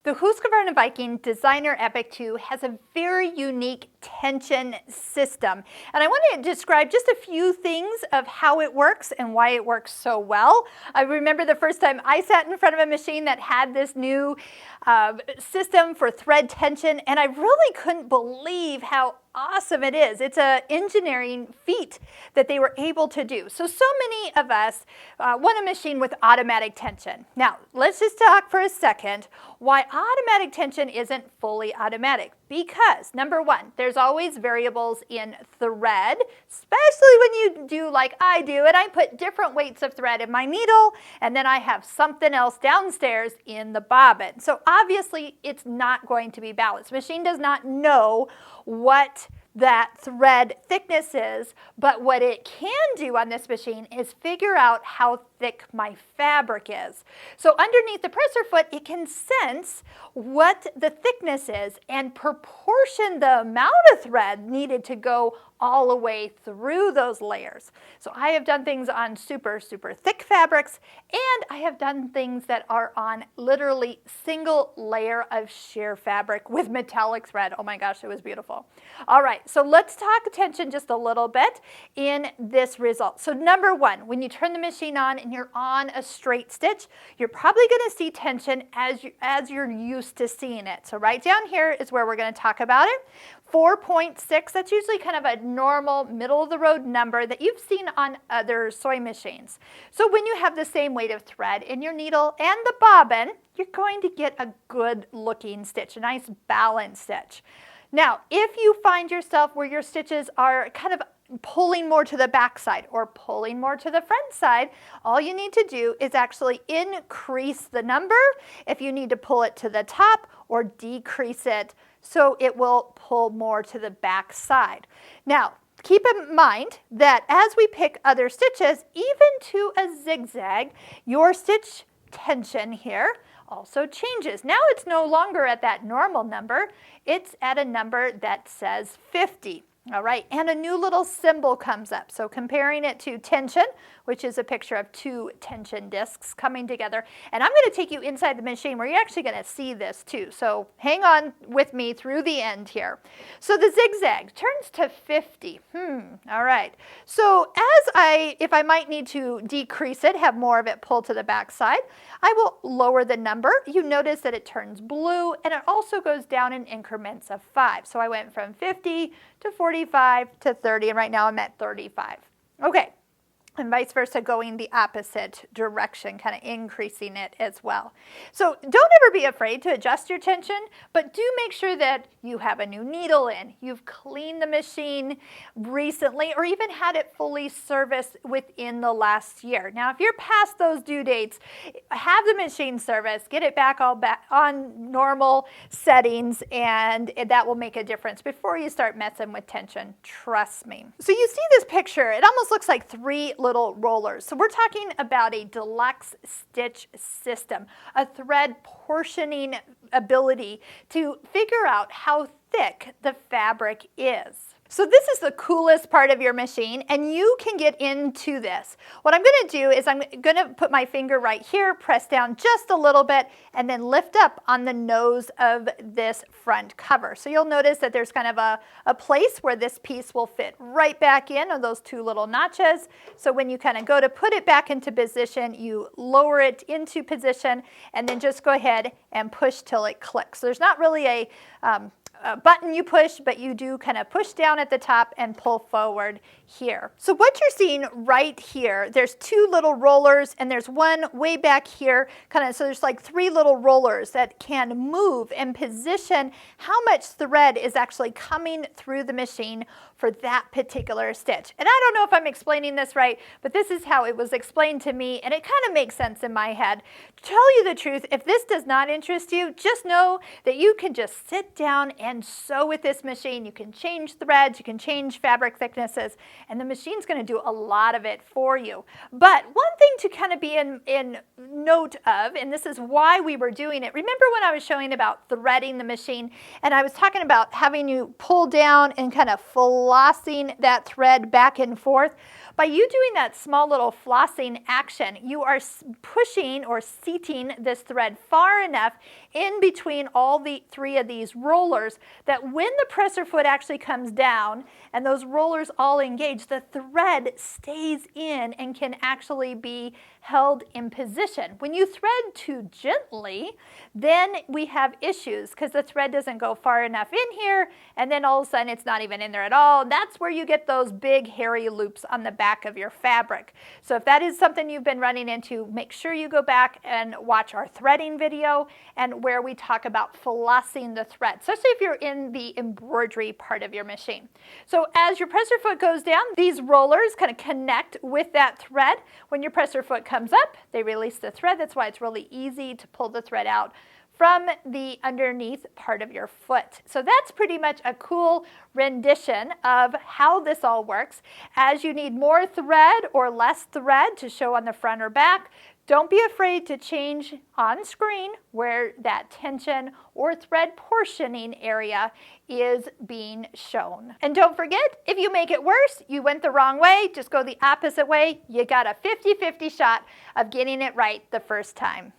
The Husqvarna Viking Designer EPIC 2 has a very unique tension system. And I want to describe just a few things of how it works and why it works so well. I remember the first time I sat in front of a machine that had this new system for thread tension, and I really couldn't believe how awesome it is. It's an engineering feat that they were able to do. So many of us want a machine with automatic tension. Now, let's just talk for a second why automatic tension isn't fully automatic. Because, number one, there's always variables in thread, especially when you do like I do, and I put different weights of thread in my needle, and then I have something else downstairs in the bobbin. So obviously, it's not going to be balanced. The machine does not know what that thread thickness is, but what it can do on this machine is figure out how thick my fabric is. So underneath the presser foot, it can sense what the thickness is and proportion the amount of thread needed to go all the way through those layers. So I have done things on super thick fabrics, and I have done things that are on literally single layer of sheer fabric with metallic thread. Oh my gosh, it was beautiful. All right, so let's talk tension just a little bit in this result. So number one, when you turn the machine on and you're on a straight stitch, you're probably going to see tension as you're used to seeing it. So right down here is where we're going to talk about it. 4.6, that's usually kind of a normal middle-of-the-road number that you've seen on other sewing machines. So when you have the same weight of thread in your needle and the bobbin, you're going to get a good-looking stitch, a nice balanced stitch. Now, if you find yourself where your stitches are kind of pulling more to the back side or pulling more to the front side, all you need to do is actually increase the number if you need to pull it to the top, or decrease it so it will pull more to the back side. Now, keep in mind that as we pick other stitches, even to a zigzag, your stitch tension here also changes. Now it's no longer at that normal number, it's at a number that says 50. All right, and a new little symbol comes up. So comparing it to tension, which is a picture of two tension discs coming together. And I'm going to take you inside the machine where you're actually going to see this too. So hang on with me through the end here. So the zigzag turns to 50. All right. So if I might need to decrease it, have more of it pull to the back side, I will lower the number. You notice that it turns blue, and it also goes down in increments of 5. So I went from 50 to 45 to 30, and right now I'm at 35. Okay. And vice versa, going the opposite direction, kind of increasing it as well. So don't ever be afraid to adjust your tension, but do make sure that you have a new needle in, you've cleaned the machine recently, or even had it fully serviced within the last year. Now, if you're past those due dates, have the machine serviced, get it back on normal settings, and that will make a difference before you start messing with tension. Trust me. So you see this picture, it almost looks like three little rollers. So we're talking about a deluxe stitch system, a thread portioning ability to figure out how thick the fabric is. So this is the coolest part of your machine, and you can get into this. What I'm going to do is I'm going to put my finger right here, press down just a little bit, and then lift up on the nose of this front cover. So you'll notice that there's kind of a place where this piece will fit right back in, or those two little notches. So when you kind of go to put it back into position, you lower it into position, and then just go ahead and push till it clicks. So there's not really a button you push, but you do kind of push down at the top and pull forward here. So what you're seeing right here, there's two little rollers, and there's one way back here, so there's like three little rollers that can move and position how much thread is actually coming through the machine for that particular stitch. And I don't know if I'm explaining this right, but this is how it was explained to me, and it kind of makes sense in my head. To tell you the truth, if this does not interest you, just know that you can just sit down and sew with this machine. You can change threads, you can change fabric thicknesses, and the machine's going to do a lot of it for you. But one thing to kind of be in note of, and this is why we were doing it, remember when I was showing about threading the machine, and I was talking about having you pull down and kind of flossing that thread back and forth? By you doing that small little flossing action, you are pushing or seating this thread far enough in between all the three of these rollers that when the presser foot actually comes down and those rollers all engage, the thread stays in and can actually be held in position. When you thread too gently, then we have issues because the thread doesn't go far enough in here, and then all of a sudden it's not even in there at all. That's where you get those big hairy loops on the back of your fabric. So if that is something you've been running into, make sure you go back and watch our threading video and where we talk about flossing the thread, especially if you're in the embroidery part of your machine. So as your presser foot goes down, these rollers kind of connect with that thread. When your presser foot comes up, they release the thread. That's why it's really easy to pull the thread out from the underneath part of your foot. So that's pretty much a cool rendition of how this all works. As you need more thread or less thread to show on the front or back, don't be afraid to change on screen where that tension or thread portioning area is being shown. And don't forget, if you make it worse, you went the wrong way, just go the opposite way. You got a 50-50 shot of getting it right the first time.